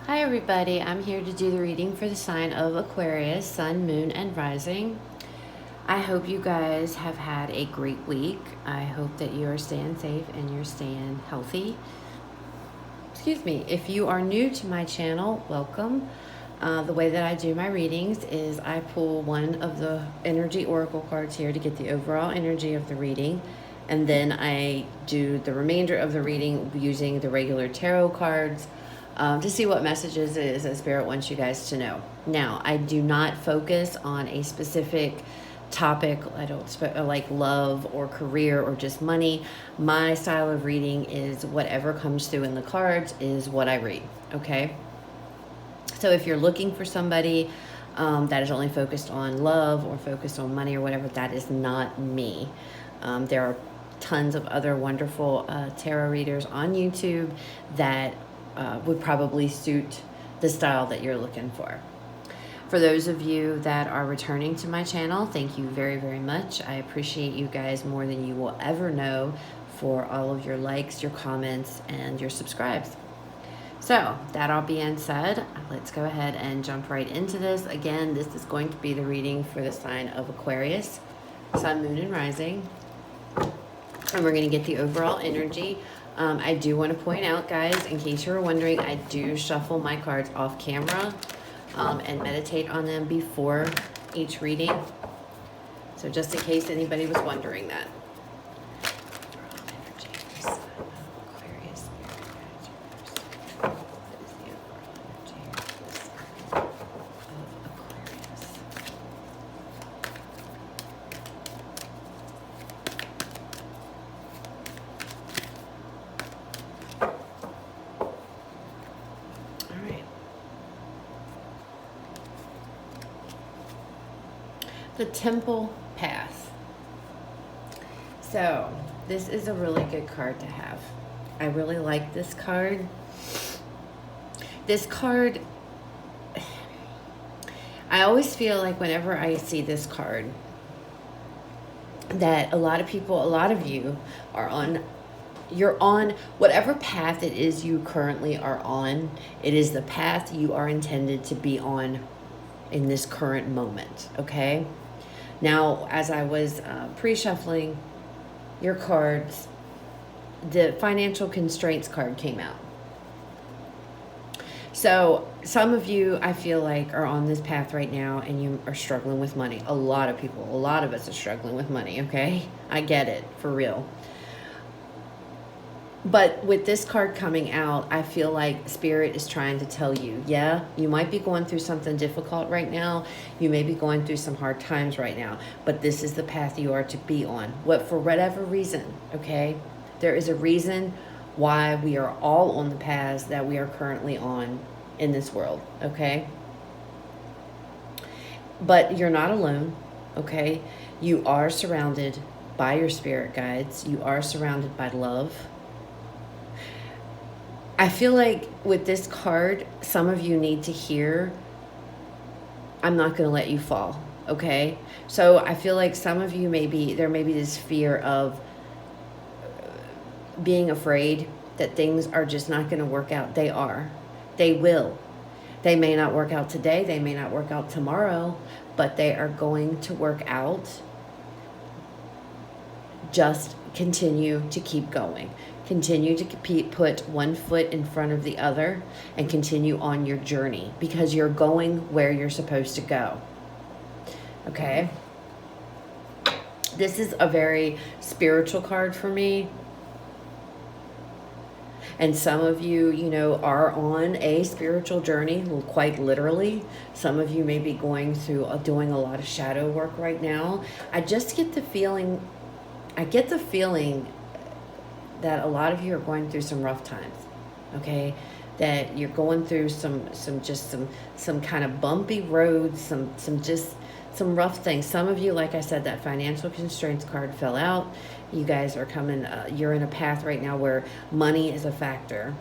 Hi everybody, I'm here to do the reading for the sign of Aquarius, Sun, Moon, and Rising. I hope you guys have had a great week. I hope that you are staying safe and you're staying healthy. Excuse me, if you are new to my channel, welcome. The way that I do my readings is I pull one of the energy oracle cards here to get the overall energy of the reading. And then I do the remainder of the reading using the regular tarot cards to see what messages it is that Spirit wants you guys to know. Now, I do not focus on a specific topic. I don't like love or career or just money. My style of reading is whatever comes through in the cards is what I read, okay? So if you're looking for somebody that is only focused on love or focused on money or whatever, that is not me. There are tons of other wonderful tarot readers on YouTube that would probably suit the style that you're looking for. For those of you that are returning to my channel, thank you very, very much. I appreciate you guys more than you will ever know for all of your likes, your comments, and your subscribes. So that all being said, let's go ahead and jump right into this. Again, this is going to be the reading for the sign of Aquarius, Sun, Moon, and Rising. And we're going to get the overall energy. I do want to point out, guys, in case you were wondering, I do shuffle my cards off camera and meditate on them before each reading. So just in case anybody was wondering that. The Temple Path. So this is a really good card to have. I really like this card. This card, I always feel like whenever I see this card that a lot of people, a lot of you are on, you're on whatever path it is you currently are on. It is the path you are intended to be on in this current moment, okay? Now, as I was pre-shuffling your cards, the financial constraints card came out. So some of you, I feel like, are on this path right now and you are struggling with money. A lot of people, a lot of us are struggling with money, okay? I get it, for real. But with this card coming out, I feel like Spirit is trying to tell you, yeah, you might be going through something difficult right now. You may be going through some hard times right now, but this is the path you are to be on. For whatever reason, okay? There is a reason why we are all on the paths that we are currently on in this world, okay? But you're not alone, okay? You are surrounded by your spirit guides. You are surrounded by love. I feel like with this card, some of you need to hear, I'm not going to let you fall, okay? So I feel like some of you there may be this fear of being afraid that things are just not going to work out. They are. They will. They may not work out today. They may not work out tomorrow, but they are going to work out. Just continue to keep going. Continue to put one foot in front of the other and continue on your journey because you're going where you're supposed to go. Okay? This is a very spiritual card for me. And some of you, you know, are on a spiritual journey, quite literally. Some of you may be going through, doing a lot of shadow work right now. I get the feeling that a lot of you are going through some rough times, okay? That you're going through some kind of bumpy roads, some rough things. Some of you, like I said, that financial constraints card fell out. You guys are coming, you're in a path right now where money is a factor.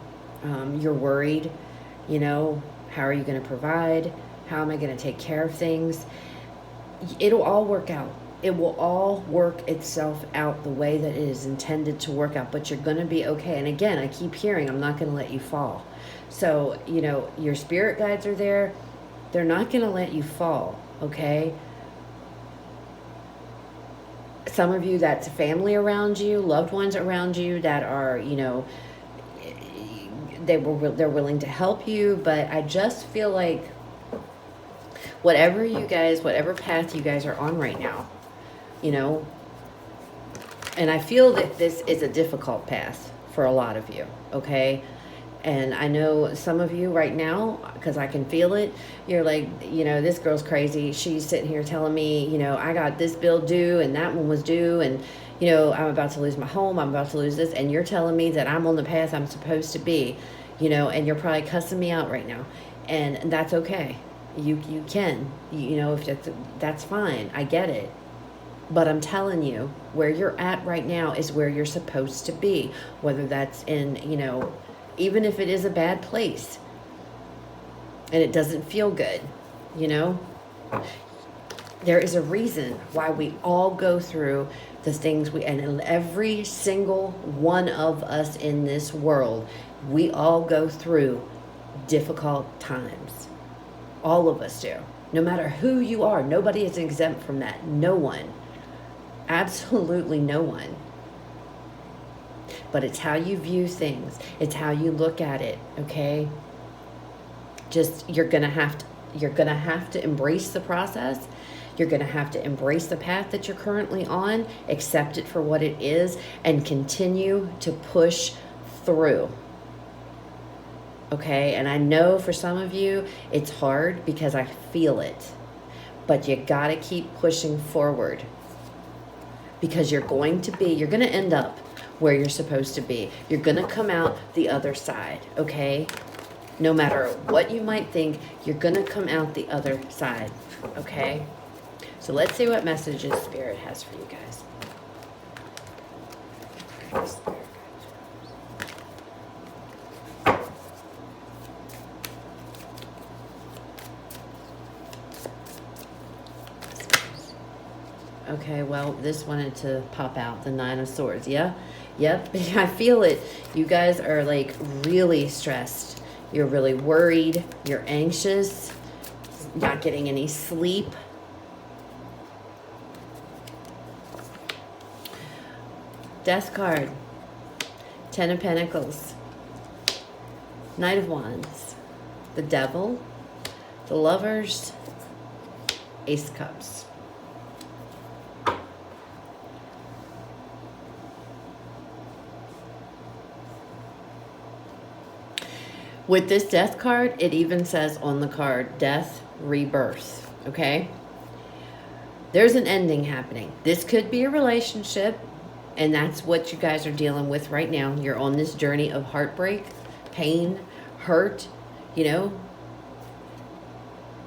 You're worried, you know, how are you going to provide? How am I going to take care of things? It'll all work out. It will all work itself out the way that it is intended to work out, but you're going to be okay. And again, I keep hearing, I'm not going to let you fall. So, you know, your spirit guides are there. They're not going to let you fall, okay? Some of you, that's family around you, loved ones around you that are, you know, they're willing to help you, but I just feel like whatever path you guys are on right now, you know, and I feel that this is a difficult path for a lot of you, okay? And I know some of you right now, because I can feel it, you're like, you know, this girl's crazy. She's sitting here telling me, you know, I got this bill due and that one was due, and, you know, I'm about to lose my home. I'm about to lose this. And you're telling me that I'm on the path I'm supposed to be, you know, and you're probably cussing me out right now. And that's okay. You can, you know, if that's fine. I get it. But I'm telling you, where you're at right now is where you're supposed to be, whether that's in, you know, even if it is a bad place and it doesn't feel good, you know, there is a reason why we all go through the things and every single one of us in this world, we all go through difficult times. All of us do. No matter who you are, nobody is exempt from that. No one. Absolutely no one. But it's how you view things. It's how you look at it, okay? Just you're gonna have to embrace the process. You're gonna have to embrace the path that you're currently on, accept it for what it is, and continue to push through. Okay? And I know for some of you it's hard because I feel it. But you gotta keep pushing forward. Because you're gonna end up where you're supposed to be. You're going to come out the other side, okay? No matter what you might think, you're going to come out the other side, okay? So let's see what messages Spirit has for you guys. Okay, well, this wanted to pop out, the Nine of Swords, yeah? Yep, I feel it. You guys are like really stressed. You're really worried. You're anxious. Not getting any sleep. Death card. Ten of Pentacles. Knight of Wands. The Devil. The Lovers. Ace of Cups. With this death card, it even says on the card, death, rebirth, okay? There's an ending happening. This could be a relationship, and that's what you guys are dealing with right now. You're on this journey of heartbreak, pain, hurt, you know?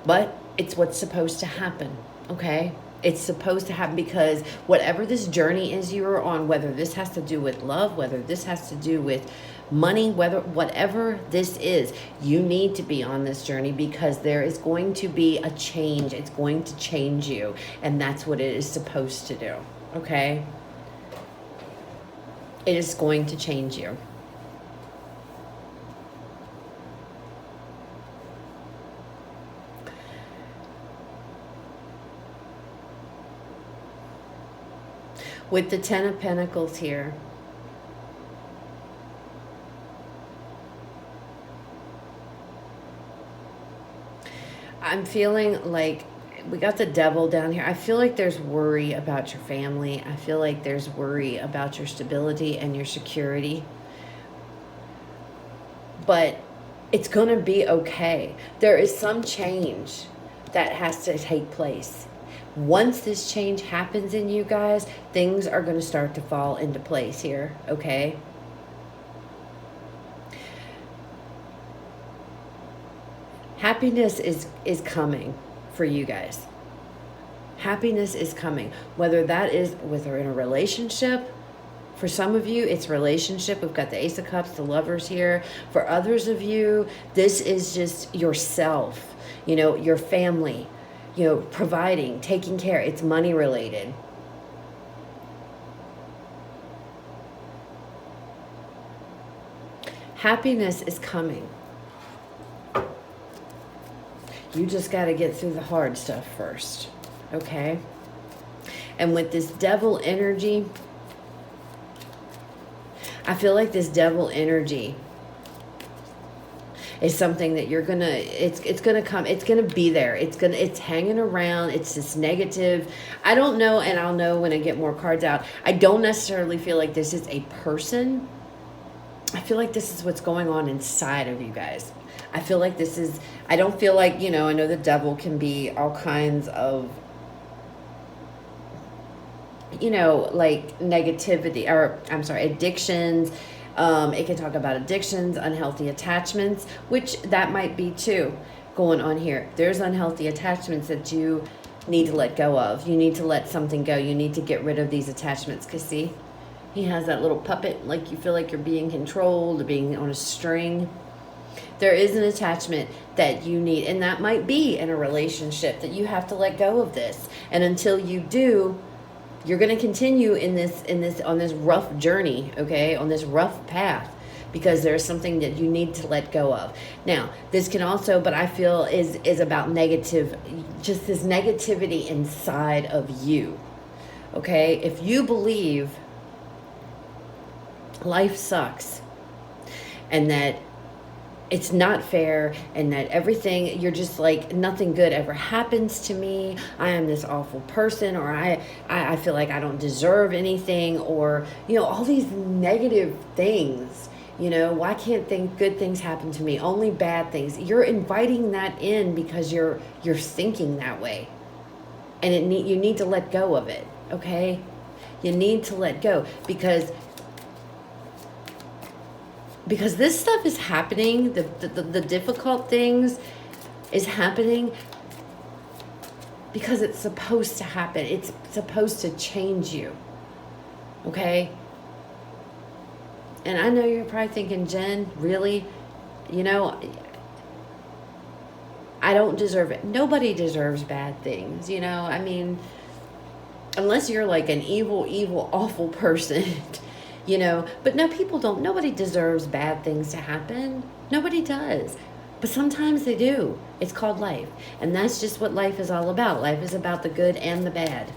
But it's what's supposed to happen, okay? It's supposed to happen because whatever this journey is you are on, whether this has to do with love, whether this has to do with money, whatever this is, you need to be on this journey because there is going to be a change. It's going to change you, and that's what it is supposed to do, okay? It is going to change you. With the Ten of Pentacles here, I'm feeling like we got the Devil down here. I feel like there's worry about your family. I feel like there's worry about your stability and your security. But it's going to be okay. There is some change that has to take place. Once this change happens in you guys, things are going to start to fall into place here, okay? Happiness is coming for you guys. Happiness is coming. Whether that is whether in a relationship, for some of you, it's relationship. We've got the Ace of Cups, the Lovers here. For others of you, this is just yourself, you know, your family, you know, providing, taking care. It's money related. Happiness is coming. You just got to get through the hard stuff first, okay? And with this devil energy, I feel like this devil energy is something that you're gonna, it's gonna come, it's gonna be there, it's hanging around, it's this negative. I don't know, and I'll know when I get more cards out. I don't necessarily feel like this is a person. I feel like this is what's going on inside of you guys. I feel like this is, I don't feel like, you know, I know the devil can be all kinds of, you know, like negativity, or I'm sorry, addictions. It can talk about addictions, unhealthy attachments, which that might be too going on here. There's unhealthy attachments that you need to let go of. You need to let something go. You need to get rid of these attachments. Because see, he has that little puppet, like you feel like you're being controlled, being on a string. There is an attachment that you need, and that might be in a relationship that you have to let go of this. And until you do, you're going to continue on this rough journey, okay, on this rough path, because there's something that you need to let go of. Now, this can also, but I feel is about negative, just this negativity inside of you, okay? If you believe life sucks and that it's not fair and that everything, you're just like, nothing good ever happens to me, I am this awful person, or I feel like I don't deserve anything, or, you know, all these negative things, you know, why can't good things happen to me, only bad things. You're inviting that in because you're thinking that way, and you need to let go of it, okay? You need to let go, because this stuff is happening, the difficult things is happening because it's supposed to happen. It's supposed to change you, okay? And I know you're probably thinking, Jen, really? You know, I don't deserve it. Nobody deserves bad things, you know? I mean, unless you're like an evil, awful person, you know, but no, people don't, nobody deserves bad things to happen. Nobody does. But sometimes they do. It's called life. And that's just what life is all about. Life is about the good and the bad.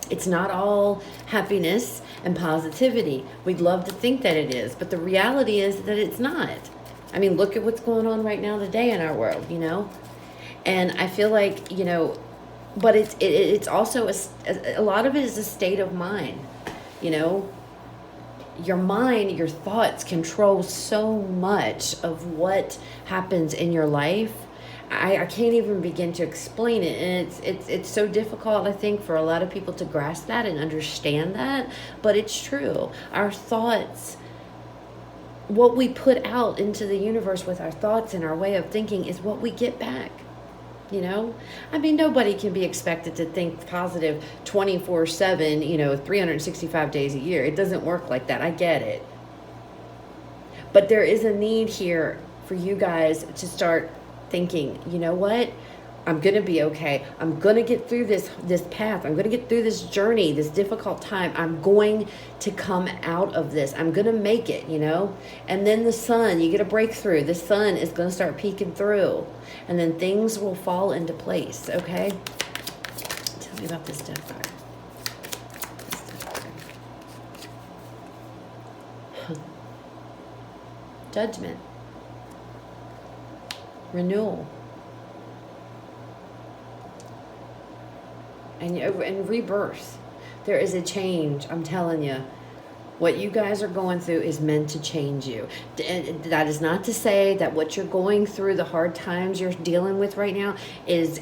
It's not all happiness and positivity. We'd love to think that it is, but the reality is that it's not. I mean, look at what's going on right now today in our world, you know? And I feel like, you know, but it's also, a lot of it is a state of mind, you know? Your mind, your thoughts control so much of what happens in your life. I can't even begin to explain it, and it's so difficult, I think, for a lot of people to grasp that and understand that, but it's true. Our thoughts, what we put out into the universe with our thoughts and our way of thinking, is what we get back. You know, I mean, nobody can be expected to think positive 24/7, you know, 365 days a year. It doesn't work like that. I get it. But there is a need here for you guys to start thinking, you know what? I'm going to be okay. I'm going to get through this path. I'm going to get through this journey, this difficult time. I'm going to come out of this. I'm going to make it, you know? And then the sun, you get a breakthrough. The sun is going to start peeking through. And then things will fall into place, okay? Tell me about this death card. Judgment. Renewal. And rebirth. There is a change, I'm telling you. What you guys are going through is meant to change you. And that is not to say that what you're going through, the hard times you're dealing with right now, is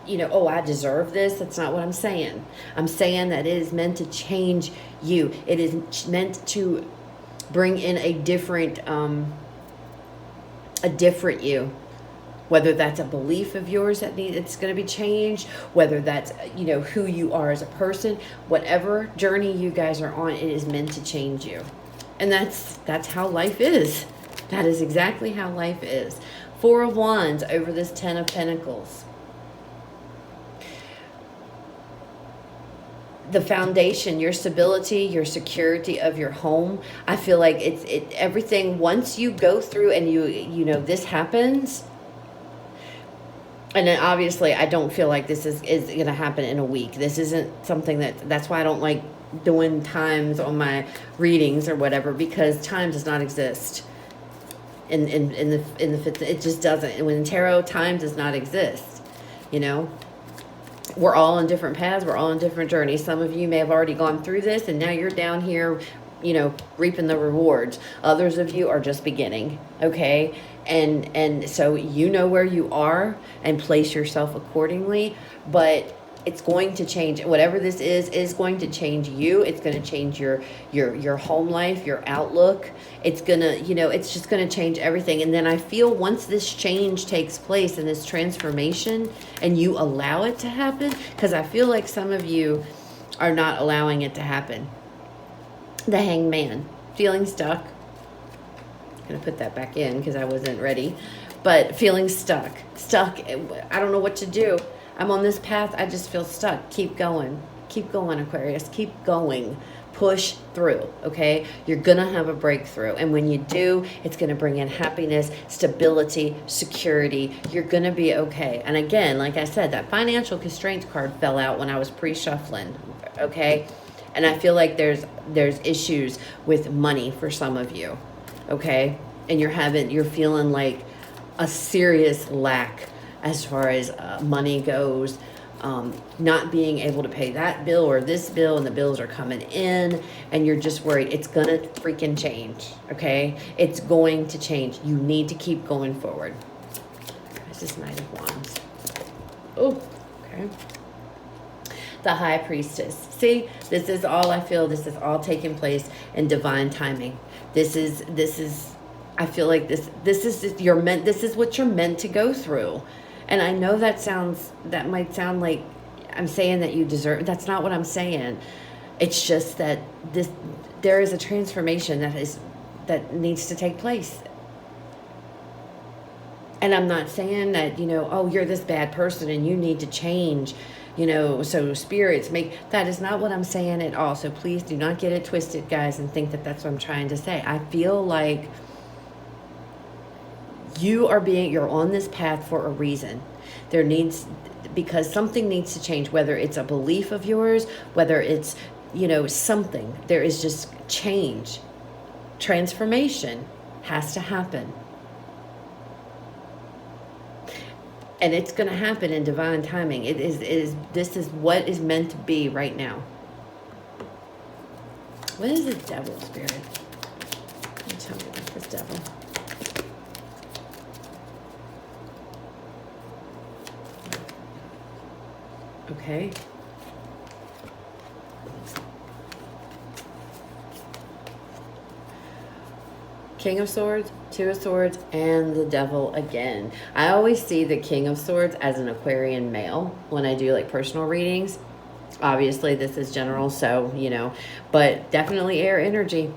you know, oh, I deserve this. That's not what I'm saying. I'm saying that it is meant to change you. It is meant to bring in a different you. Whether that's a belief of yours that it's going to be changed, whether that's, you know, who you are as a person, whatever journey you guys are on, it is meant to change you. And that's how life is. That is exactly how life is. 4 of Wands over this 10 of Pentacles. The foundation, your stability, your security of your home. I feel like it's everything. Once you go through and you know this happens, And then obviously I don't feel like this is going to happen in a week. This isn't something that's why I don't like doing times on my readings or whatever, because time does not exist in the fifth. It just doesn't. And when in tarot, time does not exist. You know, we're all on different paths. We're all on different journeys. Some of you may have already gone through this and now you're down here, you know, reaping the rewards. Others of you are just beginning. Okay. And so you know where you are and place yourself accordingly, but it's going to change. Whatever this is going to change you. It's going to change your home life, your outlook. It's going to, you know, it's just going to change everything. And then I feel once this change takes place and this transformation and you allow it to happen, because I feel like some of you are not allowing it to happen. The Hanged Man, feeling stuck. I'm going to put that back in because I wasn't ready. But feeling stuck. I don't know what to do. I'm on this path. I just feel stuck. Keep going. Keep going, Aquarius. Keep going. Push through, okay? You're going to have a breakthrough. And when you do, it's going to bring in happiness, stability, security. You're going to be okay. And again, like I said, that financial constraints card fell out when I was pre-shuffling, okay? And I feel like there's issues with money for some of you, okay? And you're feeling like a serious lack as far as money goes, not being able to pay that bill or this bill, and the bills are coming in, and you're just worried. It's gonna freaking change, okay? It's going to change. You need to keep going forward. This is Knight of Wands. Oh, okay. The High Priestess. See, this is all I feel. This is all taking place in divine timing. This is. I feel like this is what you're meant to go through. And I know that might sound like I'm saying that you deserve. That's not what I'm saying. It's just that there is a transformation that needs to take place. And I'm not saying that, you know, oh, you're this bad person and you need to change, you know, so spirits that is not what I'm saying at all. So please do not get it twisted, guys, and think that that's what I'm trying to say. I feel like you're on this path for a reason. Because something needs to change, whether it's a belief of yours, whether it's, you know, something. There is just change. Transformation has to happen. And it's going to happen in divine timing. This is what is meant to be right now. What is the devil, Spirit? Tell me about this devil. Okay. King of Swords, Two of Swords, and the Devil again. I always see the King of Swords as an Aquarian male when I do like personal readings. Obviously, this is general, so, you know, but definitely air energy.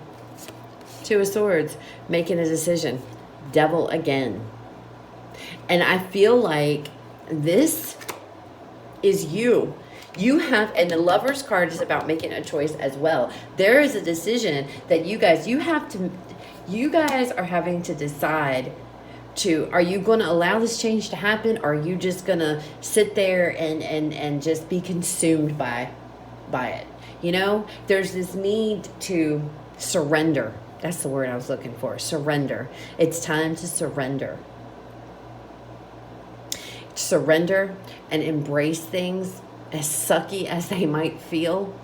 Two of Swords, making a decision. Devil again. And I feel like this is you. You have, and the Lover's card is about making a choice as well. There is a decision that you guys are having to decide are you going to allow this change to happen, or are you just going to sit there and just be consumed by it? You know, there's this need to surrender. That's the word I was looking for. Surrender. It's time to surrender. Surrender and embrace things as sucky as they might feel.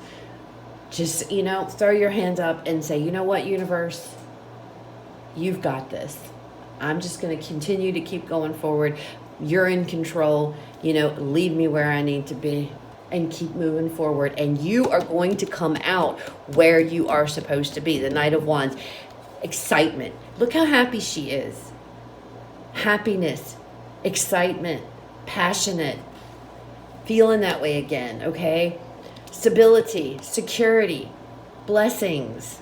Just, you know, throw your hands up and say, you know what, universe, you've got this. I'm just going to continue to keep going forward. You're in control. You know, lead me where I need to be and keep moving forward. And you are going to come out where you are supposed to be. The Knight of Wands. Excitement. Look how happy she is. Happiness. Excitement. Passionate. Feeling that way again, okay? Stability. Security. Blessings.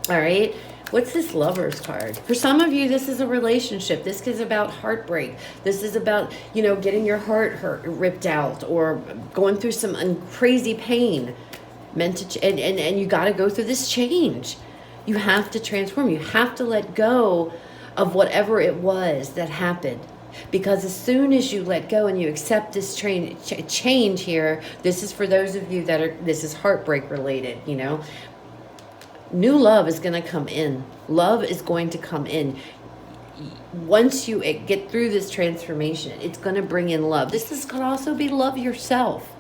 All right? What's this Lover's card? For some of you, this is a relationship. This is about heartbreak. This is about, you know, getting your heart ripped out, or going through some crazy pain. And you got to go through this change. You have to transform. You have to let go of whatever it was that happened. Because as soon as you let go and you accept this change here, this is for those of you that are, this is heartbreak related, you know, new love is going to come in. Love is going to come in. Once you get through this transformation, it's going to bring in love. This could also be love yourself.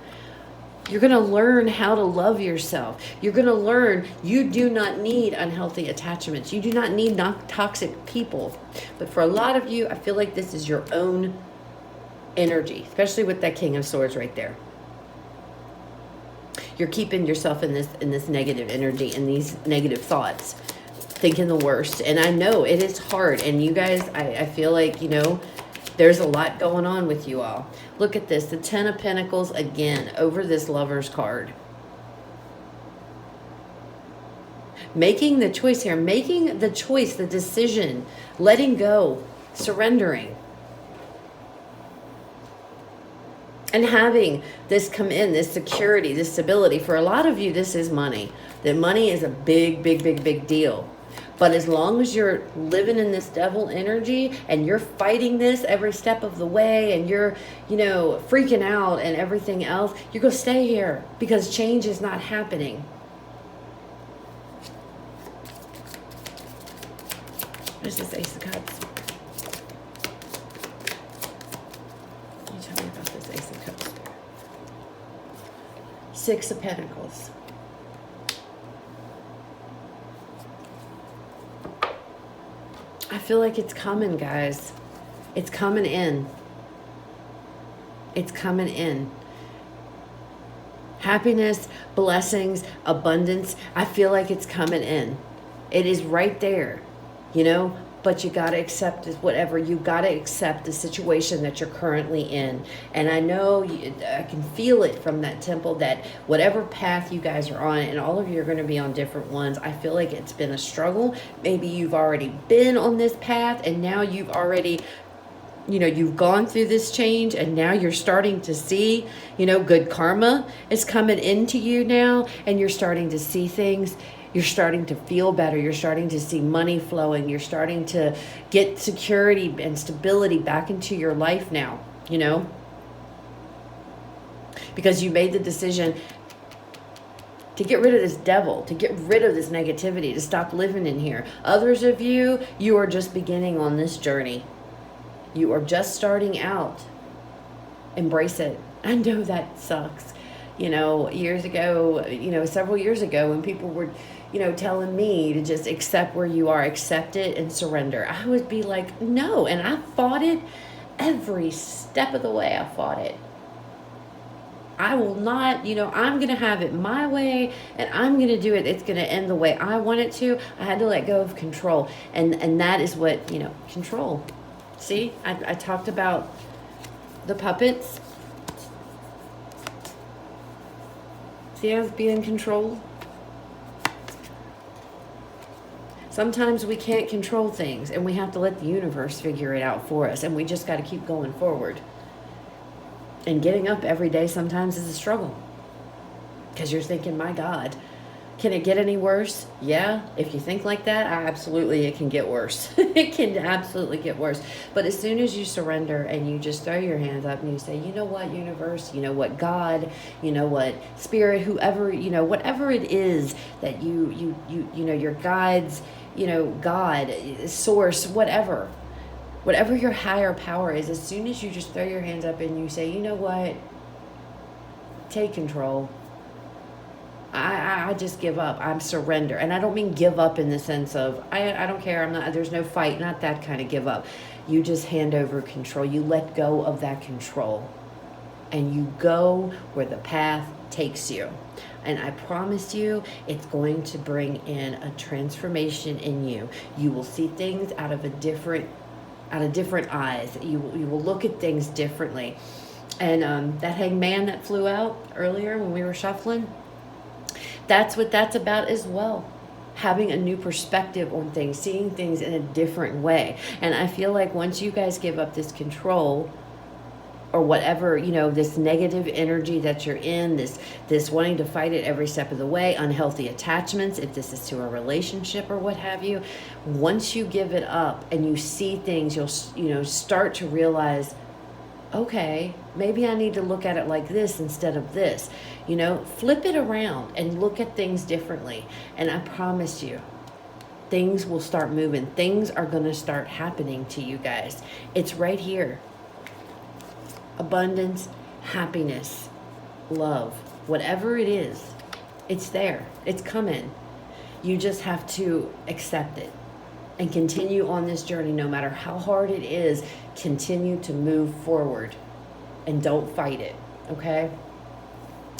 You're going to learn how to love yourself. You're going to learn you do not need unhealthy attachments. You do not need toxic people. But for a lot of you, I feel like this is your own energy, especially with that King of Swords right there. You're keeping yourself in this negative energy and these negative thoughts, thinking the worst. And I know it is hard. And you guys, I feel like, you know, there's a lot going on with you all. Look at this, the Ten of Pentacles again over this Lover's card. Making the choice here, making the choice, the decision, letting go, surrendering. And having this come in, this security, this stability. For a lot of you, this is money. That money is a big, big, big, big deal. But as long as you're living in this devil energy and you're fighting this every step of the way and you're, you know, freaking out and everything else, you're going to stay here because change is not happening. What is this Ace of Cups? Can you tell me about this Ace of Cups? Six of Pentacles. I feel like it's coming, guys. It's coming in. It's coming in. Happiness, blessings, abundance. I feel like it's coming in. It is right there, you know, but you got to accept this, whatever. You got to accept the situation that you're currently in. And I know, I can feel it from that temple that whatever path you guys are on, and all of you are going to be on different ones. I feel like it's been a struggle. Maybe you've already been on this path and now you've already, you know, you've gone through this change and now you're starting to see, you know, good karma is coming into you now and you're starting to see things. You're starting to feel better. You're starting to see money flowing. You're starting to get security and stability back into your life now, you know, because you made the decision to get rid of this devil, to get rid of this negativity, to stop living in here. Others of you, you are just beginning on this journey. You are just starting out. Embrace it. I know that sucks. You know, years ago, you know, several years ago when people were, you know, telling me to just accept where you are, accept it and surrender, I would be like, no. And I fought it every step of the way. I fought it. I will not, you know, I'm going to have it my way and I'm going to do it. It's going to end the way I want it to. I had to let go of control. And that is what, you know, control. See, I talked about the puppets. See, I was being controlled. Sometimes we can't control things and we have to let the universe figure it out for us. And we just got to keep going forward. And getting up every day sometimes is a struggle. Because you're thinking, my God, can it get any worse? Yeah, if you think like that, absolutely it can get worse. It can absolutely get worse. But as soon as you surrender and you just throw your hands up and you say, you know what, universe, you know what, God, you know what, spirit, whoever, you know, whatever it is that you know, your guides, you know, God, source, whatever your higher power is, as soon as you just throw your hands up and you say, you know what, take control. I just give up. I'm surrender. And I don't mean give up in the sense of, I don't care. I'm not, there's no fight, not that kind of give up. You just hand over control. You let go of that control and you go where the path takes you. And I promise you, it's going to bring in a transformation in you. You will see things out of different eyes. You will look at things differently. And that hangman that flew out earlier when we were shuffling, that's what that's about as well. Having a new perspective on things, seeing things in a different way. And I feel like once you guys give up this control or whatever, you know, this negative energy that you're in, this wanting to fight it every step of the way, unhealthy attachments, if this is to a relationship or what have you, once you give it up and you see things, you'll, you know, start to realize, okay, maybe I need to look at it like this instead of this. You know, flip it around and look at things differently. And I promise you, things will start moving. Things are going to start happening to you guys. It's right here. Abundance, happiness, love, whatever it is, it's there. It's coming. You just have to accept it and continue on this journey. No matter how hard it is, continue to move forward and don't fight it. Okay?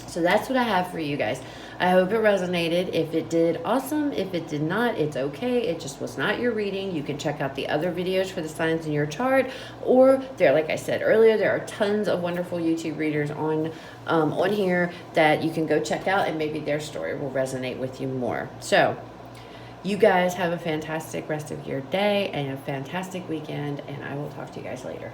So that's what I have for you guys. I hope it resonated. If it did, awesome. If it did not, it's okay. It just was not your reading. You can check out the other videos for the signs in your chart, or there, like I said earlier, there are tons of wonderful YouTube readers on here that you can go check out, and maybe their story will resonate with you more. So you guys have a fantastic rest of your day and a fantastic weekend, and I will talk to you guys later.